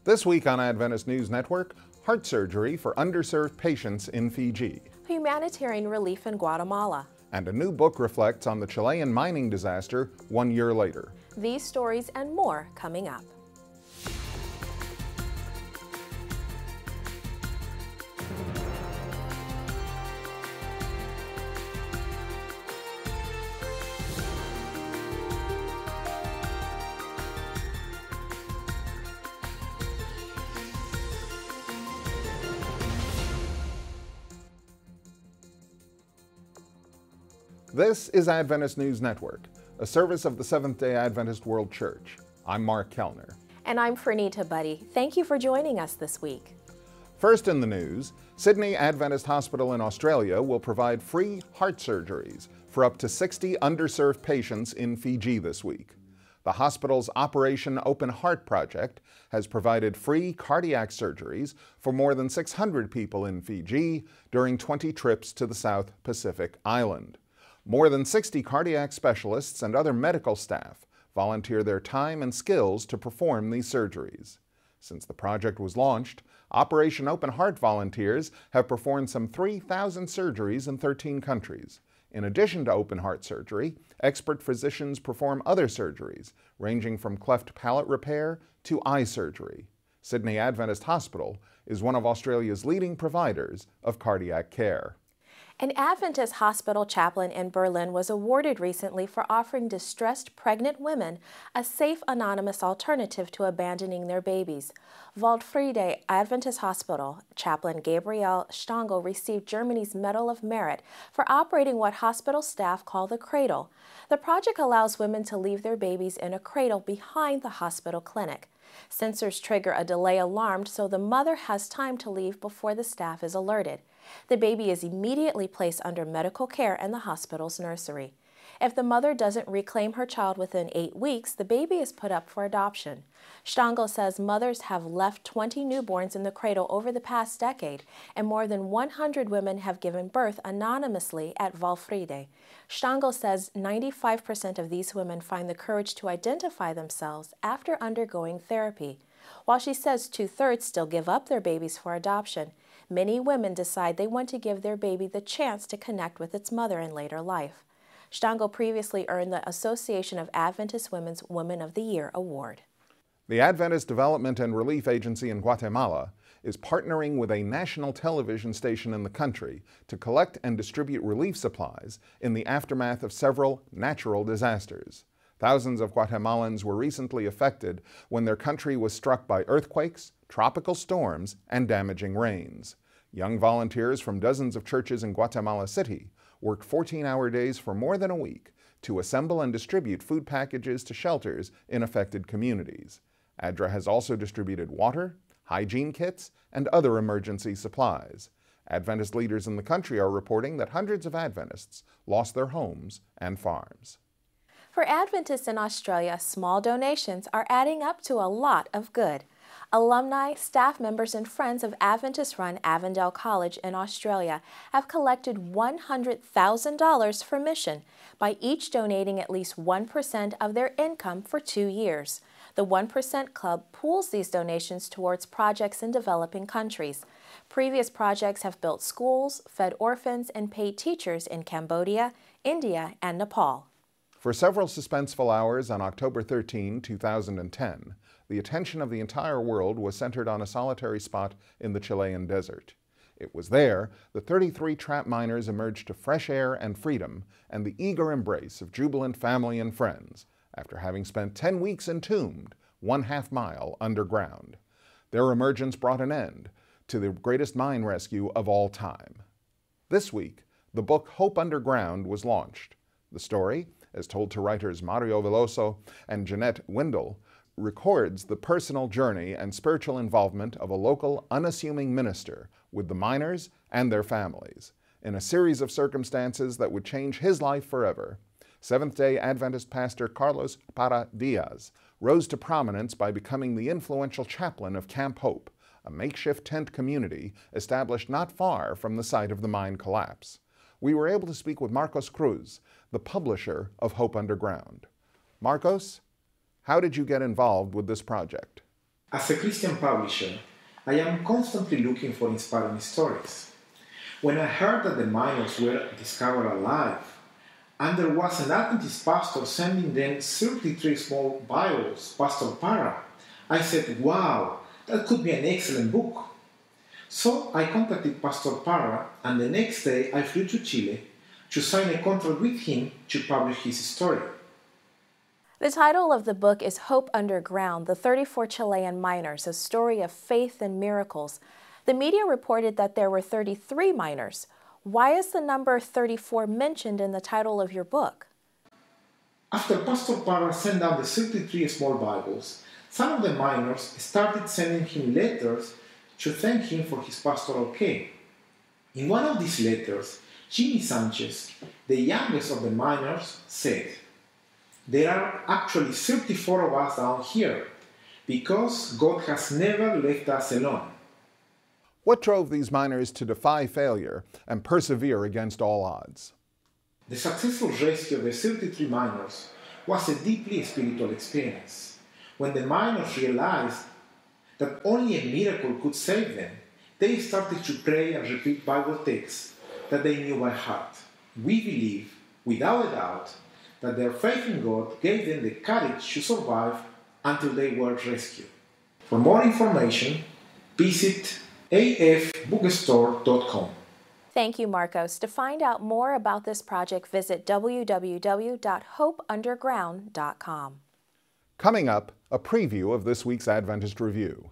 This week on Adventist News Network, heart surgery for underserved patients in Fiji. Humanitarian relief in Guatemala. And a new book reflects on the Chilean mining disaster 1 year later. These stories and more coming up. This is Adventist News Network, a service of the Seventh-day Adventist World Church. I'm Mark Kellner. And I'm Fernita Buddy. Thank you for joining us this week. First in the news, Sydney Adventist Hospital in Australia will provide free heart surgeries for up to 60 underserved patients in Fiji this week. The hospital's Operation Open Heart project has provided free cardiac surgeries for more than 600 people in Fiji during 20 trips to the South Pacific island. More than 60 cardiac specialists and other medical staff volunteer their time and skills to perform these surgeries. Since the project was launched, Operation Open Heart volunteers have performed some 3,000 surgeries in 13 countries. In addition to open heart surgery, expert physicians perform other surgeries, ranging from cleft palate repair to eye surgery. Sydney Adventist Hospital is one of Australia's leading providers of cardiac care. An Adventist hospital chaplain in Berlin was awarded recently for offering distressed pregnant women a safe, anonymous alternative to abandoning their babies. Waldfriede Adventist Hospital chaplain Gabriel Stangl received Germany's Medal of Merit for operating what hospital staff call the cradle. The project allows women to leave their babies in a cradle behind the hospital clinic. Sensors trigger a delay alarm so the mother has time to leave before the staff is alerted. The baby is immediately placed under medical care in the hospital's nursery. If the mother doesn't reclaim her child within 8 weeks, the baby is put up for adoption. Stangl says mothers have left 20 newborns in the cradle over the past decade, and more than 100 women have given birth anonymously at Waldfriede. Stangl says 95% of these women find the courage to identify themselves after undergoing therapy. While she says 2/3 still give up their babies for adoption, many women decide they want to give their baby the chance to connect with its mother in later life. Stangl previously earned the Association of Adventist Women's Women of the Year award. The Adventist Development and Relief Agency in Guatemala is partnering with a national television station in the country to collect and distribute relief supplies in the aftermath of several natural disasters. Thousands of Guatemalans were recently affected when their country was struck by earthquakes, tropical storms, and damaging rains. Young volunteers from dozens of churches in Guatemala City worked 14-hour days for more than a week to assemble and distribute food packages to shelters in affected communities. ADRA has also distributed water, hygiene kits, and other emergency supplies. Adventist leaders in the country are reporting that hundreds of Adventists lost their homes and farms. For Adventists in Australia, small donations are adding up to a lot of good. Alumni, staff members, and friends of Adventist-run Avondale College in Australia have collected $100,000 for mission by each donating at least 1% of their income for 2 years. The 1% Club pools these donations towards projects in developing countries. Previous projects have built schools, fed orphans, and paid teachers in Cambodia, India, and Nepal. For several suspenseful hours on October 13, 2010, the attention of the entire world was centered on a solitary spot in the Chilean desert. It was there that 33 trapped miners emerged to fresh air and freedom and the eager embrace of jubilant family and friends after having spent 10 weeks entombed 1/2 mile underground. Their emergence brought an end to the greatest mine rescue of all time. This week, the book Hope Underground was launched. The story, as told to writers Mario Veloso and Jeanette Windle, records the personal journey and spiritual involvement of a local, unassuming minister with the miners and their families, in a series of circumstances that would change his life forever. Seventh-day Adventist pastor Carlos Parra Diaz rose to prominence by becoming the influential chaplain of Camp Hope, a makeshift tent community established not far from the site of the mine collapse. We were able to speak with Marcos Cruz, the publisher of Hope Underground. Marcos, how did you get involved with this project? As a Christian publisher, I am constantly looking for inspiring stories. When I heard that the miners were discovered alive, and there was an Adventist pastor sending them 33 small Bibles, Pastor Para, I said, wow, that could be an excellent book. So I contacted Pastor Para, and the next day I flew to Chile to sign a contract with him to publish his story. The title of the book is Hope Underground, the 34 Chilean Miners, a story of faith and miracles. The media reported that there were 33 miners. Why is the number 34 mentioned in the title of your book? After Pastor Para sent out the 33 small Bibles, some of the miners started sending him letters to thank him for his pastoral care. In one of these letters, Jimmy Sanchez, the youngest of the miners, said, "There are actually 34 of us down here, because God has never left us alone." What drove these miners to defy failure and persevere against all odds? The successful rescue of the 33 miners was a deeply spiritual experience. When the miners realized that only a miracle could save them, they started to pray and repeat Bible texts that they knew by heart. We believe, without a doubt, that their faith in God gave them the courage to survive until they were rescued. For more information, visit aahbookstore.com. Thank you, Marcos. To find out more about this project, visit www.hopeunderground.com. Coming up, a preview of this week's Adventist Review.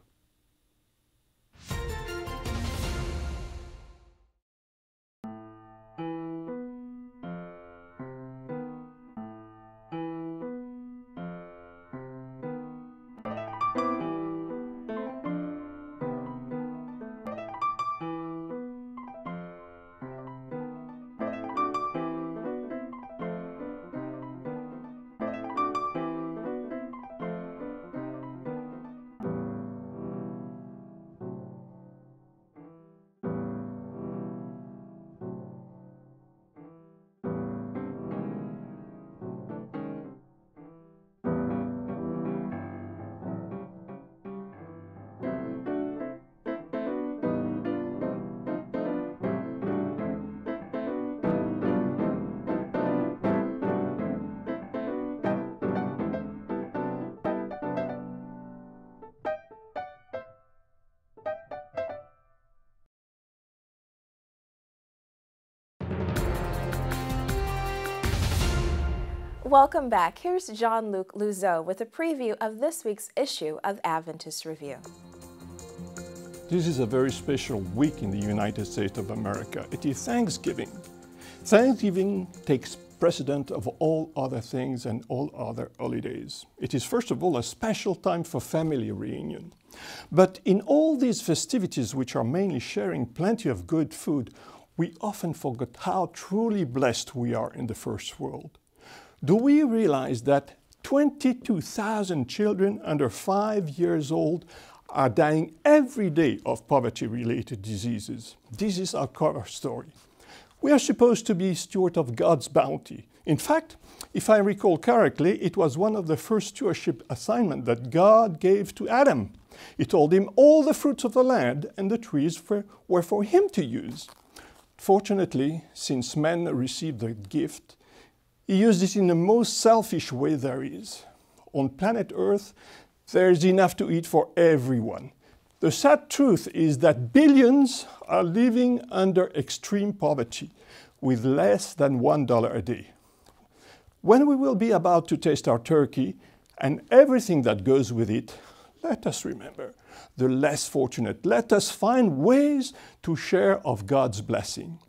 Welcome back. Here's Jean-Luc Luzeau with a preview of this week's issue of Adventist Review. This is a very special week in the United States of America. It is Thanksgiving. Thanksgiving takes precedent of all other things and all other holidays. It is first of all a special time for family reunion. But in all these festivities, which are mainly sharing plenty of good food, we often forget how truly blessed we are in the first world. Do we realize that 22,000 children under 5 years old are dying every day of poverty-related diseases? This is our cover story. We are supposed to be stewards of God's bounty. In fact, if I recall correctly, it was one of the first stewardship assignments that God gave to Adam. He told him all the fruits of the land and the trees were for him to use. Fortunately, since man received the gift, he used it in the most selfish way there is. On planet Earth, there is enough to eat for everyone. The sad truth is that billions are living under extreme poverty with less than $1 a day. When we will be about to taste our turkey and everything that goes with it, let us remember the less fortunate. Let us find ways to share of God's blessing.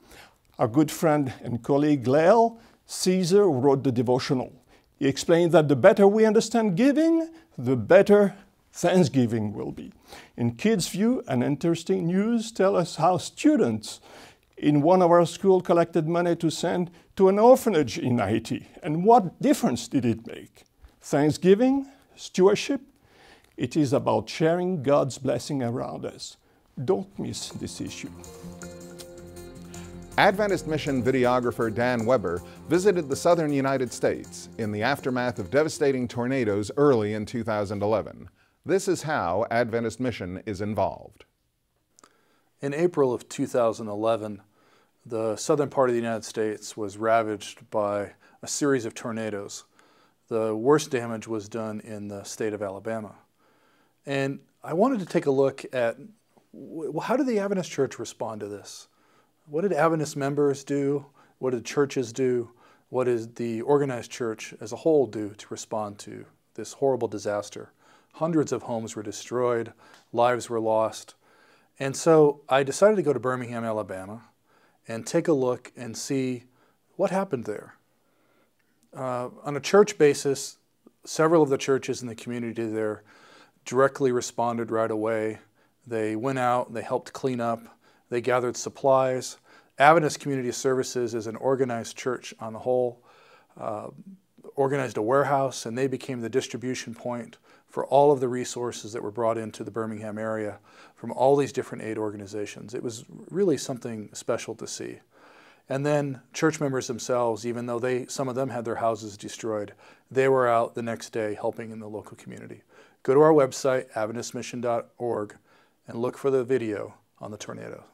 Our good friend and colleague Lael Caesar wrote the devotional. He explained that the better we understand giving, the better Thanksgiving will be. In Kids View, an interesting news tells us how students in one of our schools collected money to send to an orphanage in Haiti. And what difference did it make? Thanksgiving, stewardship, it is about sharing God's blessing around us. Don't miss this issue. Adventist mission videographer Dan Weber visited the southern United States in the aftermath of devastating tornadoes early in 2011. This is how Adventist Mission is involved. In April of 2011, the southern part of the United States was ravaged by a series of tornadoes. The worst damage was done in the state of Alabama. And I wanted to take a look at how did the Adventist Church respond to this? What did Adventist members do? What did churches do? What did the organized church as a whole do to respond to this horrible disaster? Hundreds of homes were destroyed, lives were lost. And so I decided to go to Birmingham, Alabama, and take a look and see what happened there. On a church basis, several of the churches in the community there directly responded right away. They went out, they helped clean up, they gathered supplies. Adventist Community Services is an organized church on the whole, organized a warehouse, and they became the distribution point for all of the resources that were brought into the Birmingham area from all these different aid organizations. It was really something special to see. And then church members themselves, even though some of them had their houses destroyed, they were out the next day helping in the local community. Go to our website, adventistmission.org, and look for the video on the tornado.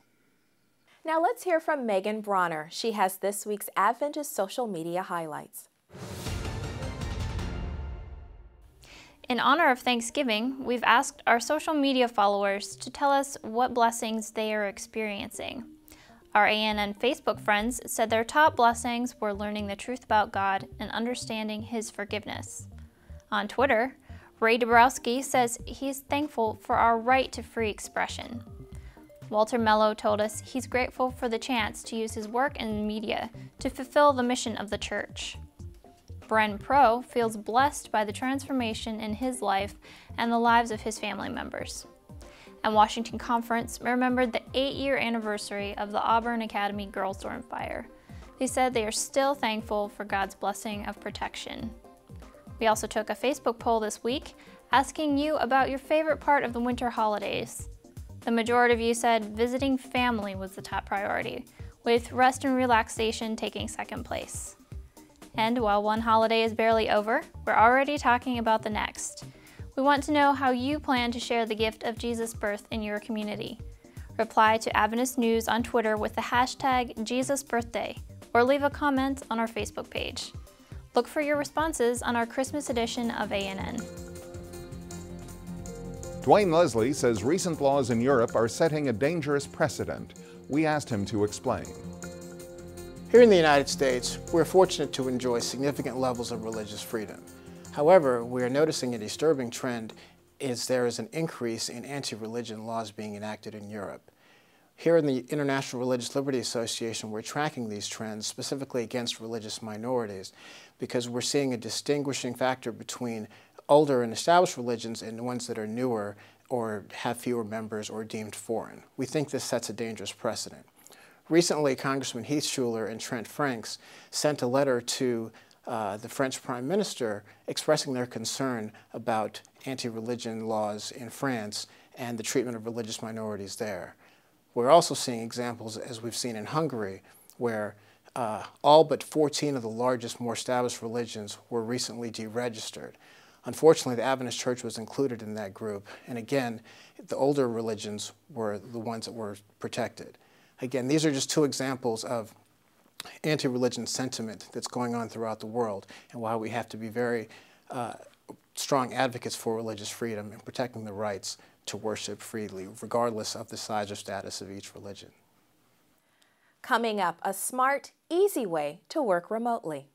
Now let's hear from Megan Bronner. She has this week's Adventist social media highlights. In honor of Thanksgiving, we've asked our social media followers to tell us what blessings they are experiencing. Our ANN Facebook friends said their top blessings were learning the truth about God and understanding His forgiveness. On Twitter, Ray Dabrowski says he's thankful for our right to free expression. Walter Mello told us he's grateful for the chance to use his work in media to fulfill the mission of the church. Bren Pro feels blessed by the transformation in his life and the lives of his family members. And Washington Conference remembered the 8-year anniversary of the Auburn Academy Girls Dorm Fire. They said they are still thankful for God's blessing of protection. We also took a Facebook poll this week asking you about your favorite part of the winter holidays. The majority of you said visiting family was the top priority, with rest and relaxation taking second place. And while one holiday is barely over, we're already talking about the next. We want to know how you plan to share the gift of Jesus' birth in your community. Reply to Adventist News on Twitter with the hashtag JesusBirthday, or leave a comment on our Facebook page. Look for your responses on our Christmas edition of ANN. Dwayne Leslie says recent laws in Europe are setting a dangerous precedent. We asked him to explain. Here in the United States, we're fortunate to enjoy significant levels of religious freedom. However, we are noticing a disturbing trend is there is an increase in anti-religion laws being enacted in Europe. Here in the International Religious Liberty Association, we're tracking these trends specifically against religious minorities because we're seeing a distinguishing factor between older and established religions and ones that are newer or have fewer members or deemed foreign. We think this sets a dangerous precedent. Recently, Congressman Heath Schuler and Trent Franks sent a letter to the French Prime Minister expressing their concern about anti-religion laws in France and the treatment of religious minorities there. We're also seeing examples, as we've seen in Hungary, where all but 14 of the largest, more established religions were recently deregistered. Unfortunately, the Adventist Church was included in that group, and again, the older religions were the ones that were protected. Again, these are just two examples of anti-religion sentiment that's going on throughout the world and why we have to be very strong advocates for religious freedom and protecting the rights to worship freely, regardless of the size or status of each religion. Coming up, a smart, easy way to work remotely.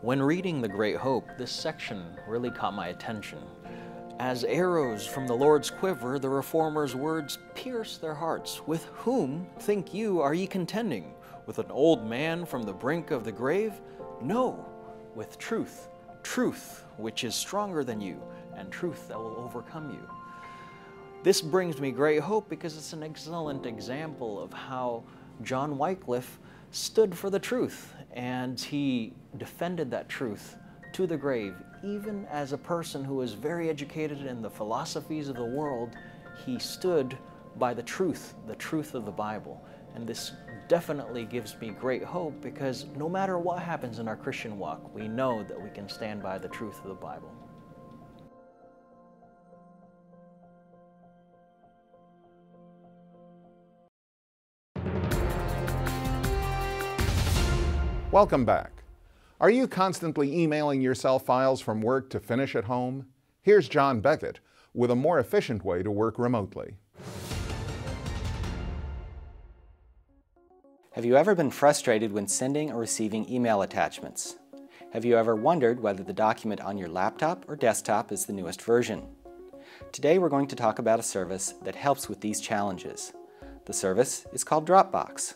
When reading The Great Hope, this section really caught my attention. As arrows from the Lord's quiver, the Reformer's words pierce their hearts. With whom, think you, are ye contending? With an old man from the brink of the grave? No, with truth, truth which is stronger than you, and truth that will overcome you. This brings me great hope because it's an excellent example of how John Wycliffe stood for the truth, and he defended that truth to the grave. Even as a person who was very educated in the philosophies of the world, he stood by the truth of the Bible. And this definitely gives me great hope, because no matter what happens in our Christian walk, we know that we can stand by the truth of the Bible. Welcome back. Are you constantly emailing yourself files from work to finish at home? Here's John Beckett with a more efficient way to work remotely. Have you ever been frustrated when sending or receiving email attachments? Have you ever wondered whether the document on your laptop or desktop is the newest version? Today we're going to talk about a service that helps with these challenges. The service is called Dropbox.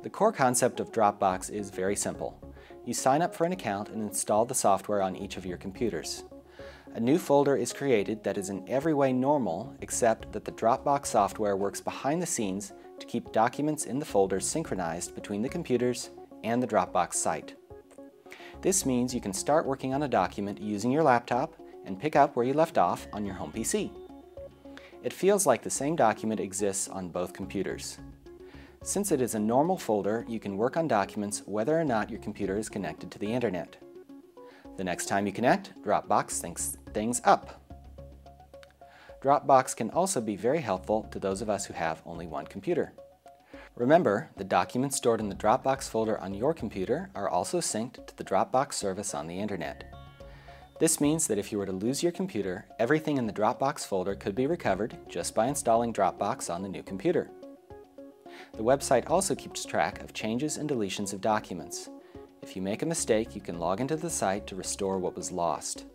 The core concept of Dropbox is very simple. You sign up for an account and install the software on each of your computers. A new folder is created that is in every way normal, except that the Dropbox software works behind the scenes to keep documents in the folders synchronized between the computers and the Dropbox site. This means you can start working on a document using your laptop and pick up where you left off on your home PC. It feels like the same document exists on both computers. Since it is a normal folder, you can work on documents whether or not your computer is connected to the internet. The next time you connect, Dropbox syncs things up. Dropbox can also be very helpful to those of us who have only one computer. Remember, the documents stored in the Dropbox folder on your computer are also synced to the Dropbox service on the internet. This means that if you were to lose your computer, everything in the Dropbox folder could be recovered just by installing Dropbox on the new computer. The website also keeps track of changes and deletions of documents. If you make a mistake, you can log into the site to restore what was lost.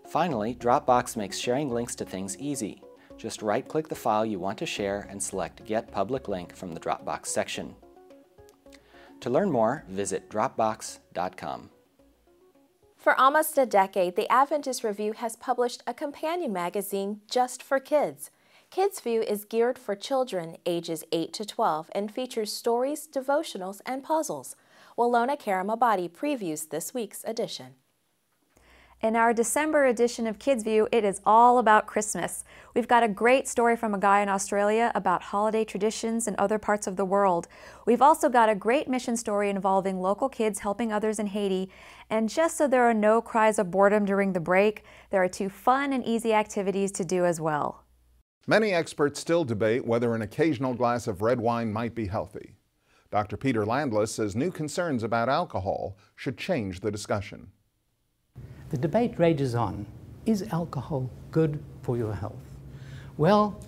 Finally, Dropbox makes sharing links to things easy. Just right-click the file you want to share and select Get Public Link from the Dropbox section. To learn more, visit Dropbox.com. For almost a decade, the Adventist Review has published a companion magazine just for kids. Kids View is geared for children ages 8 to 12 and features stories, devotionals, and puzzles. Walona Karamabadi previews this week's edition. In our December edition of Kids View, it is all about Christmas. We've got a great story from a guy in Australia about holiday traditions in other parts of the world. We've also got a great mission story involving local kids helping others in Haiti. And just so there are no cries of boredom during the break, there are 2 fun and easy activities to do as well. Many experts still debate whether an occasional glass of red wine might be healthy. Dr. Peter Landless says new concerns about alcohol should change the discussion. The debate rages on. Is alcohol good for your health? Well,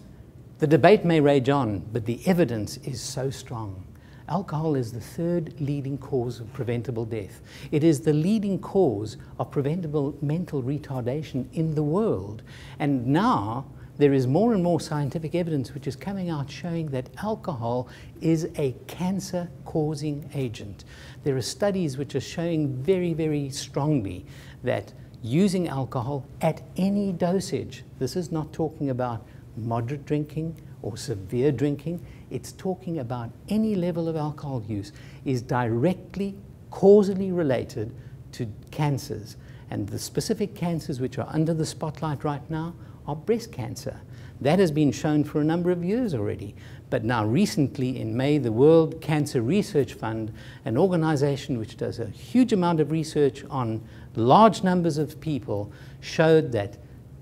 the debate may rage on, but the evidence is so strong. Alcohol is the 3rd leading cause of preventable death. It is the leading cause of preventable mental retardation in the world. And now there is more and more scientific evidence which is coming out showing that alcohol is a cancer-causing agent. There are studies which are showing very, very strongly that using alcohol at any dosage, this is not talking about moderate drinking or severe drinking, it's talking about any level of alcohol use, is directly causally related to cancers. And the specific cancers which are under the spotlight right now are breast cancer. That has been shown for a number of years already. But now recently in May, the World Cancer Research Fund, an organization which does a huge amount of research on large numbers of people, showed that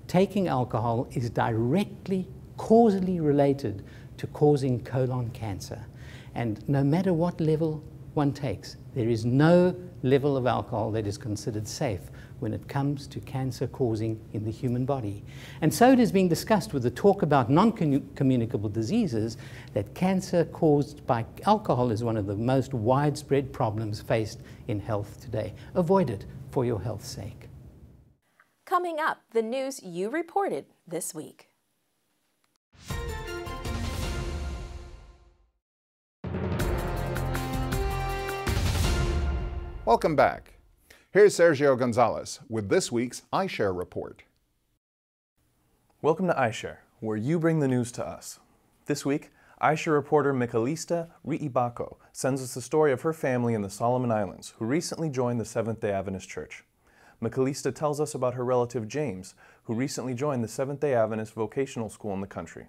taking alcohol is directly causally related to causing colon cancer. And no matter what level one takes, there is no level of alcohol that is considered safe when it comes to cancer causing in the human body. And so it is being discussed with the talk about non-communicable diseases that cancer caused by alcohol is one of the most widespread problems faced in health today. Avoid it for your health's sake. Coming up, the news you reported this week. Welcome back. Here's Sergio Gonzalez with this week's iShare Report. Welcome to iShare, where you bring the news to us. This week, iShare reporter Michalista Riibako sends us the story of her family in the Solomon Islands, who recently joined the Seventh-day Adventist Church. Michalista tells us about her relative James, who recently joined the Seventh-day Adventist vocational school in the country.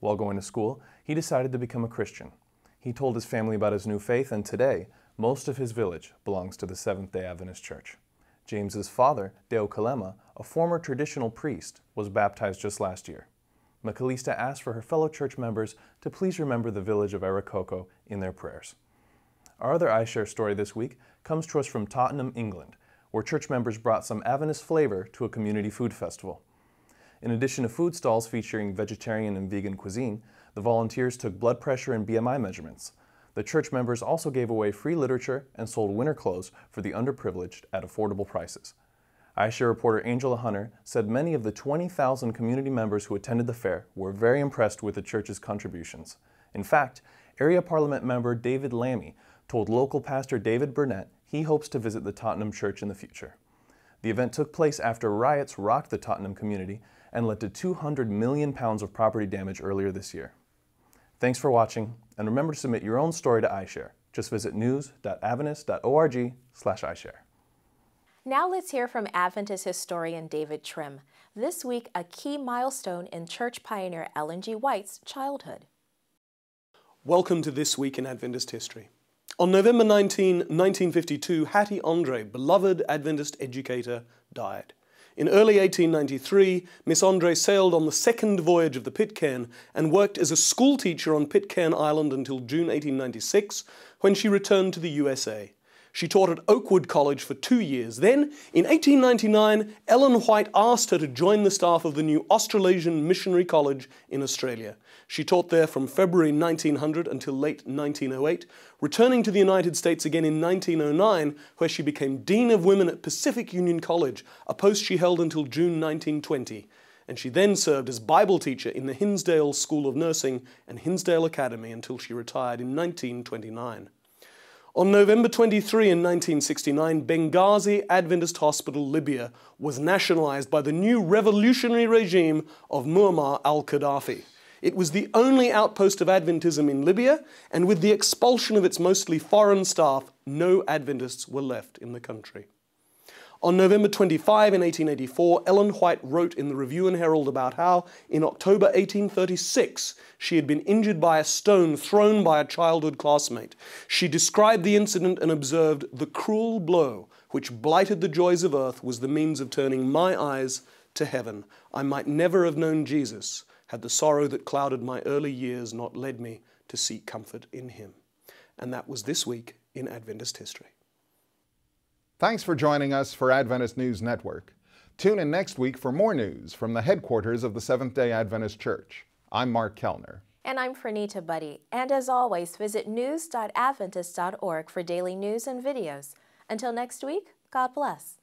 While going to school, he decided to become a Christian. He told his family about his new faith, and today, most of his village belongs to the Seventh-day Adventist Church. James's father, Deo Kalema, a former traditional priest, was baptized just last year. Michelista asked for her fellow church members to please remember the village of Arakoko in their prayers. Our other iShare story this week comes to us from Tottenham, England, where church members brought some Adventist flavor to a community food festival. In addition to food stalls featuring vegetarian and vegan cuisine, the volunteers took blood pressure and BMI measurements. The church members also gave away free literature and sold winter clothes for the underprivileged at affordable prices. iShare reporter Angela Hunter said many of the 20,000 community members who attended the fair were very impressed with the church's contributions. In fact, Area Parliament member David Lammy told local pastor David Burnett he hopes to visit the Tottenham Church in the future. The event took place after riots rocked the Tottenham community and led to £200 million of property damage earlier this year. Thanks for watching, and remember to submit your own story to iShare. Just visit news.adventist.org/iShare. Now let's hear from Adventist historian David Trim. This week, a key milestone in church pioneer Ellen G. White's childhood. Welcome to This Week in Adventist History. On November 19, 1952, Hattie Andre, beloved Adventist educator, died. In early 1893, Miss Andre sailed on the second voyage of the Pitcairn and worked as a schoolteacher on Pitcairn Island until June 1896, when she returned to the USA. She taught at Oakwood College for 2 years. Then, in 1899, Ellen White asked her to join the staff of the new Australasian Missionary College in Australia. She taught there from February 1900 until late 1908, returning to the United States again in 1909, where she became Dean of Women at Pacific Union College, a post she held until June 1920. And she then served as Bible teacher in the Hinsdale School of Nursing and Hinsdale Academy until she retired in 1929. On November 23 in 1969, Benghazi Adventist Hospital, Libya, was nationalized by the new revolutionary regime of Muammar al-Gaddafi. It was the only outpost of Adventism in Libya, and with the expulsion of its mostly foreign staff, no Adventists were left in the country. On November 25 in 1884, Ellen White wrote in the Review and Herald about how, in October 1836, she had been injured by a stone thrown by a childhood classmate. She described the incident and observed, "The cruel blow which blighted the joys of earth was the means of turning my eyes to heaven. I might never have known Jesus had the sorrow that clouded my early years not led me to seek comfort in him." And that was This Week in Adventist History. Thanks for joining us for Adventist News Network. Tune in next week for more news from the headquarters of the Seventh-day Adventist Church. I'm Mark Kellner. And I'm Fernita Buddy. And as always, visit news.adventist.org for daily news and videos. Until next week, God bless.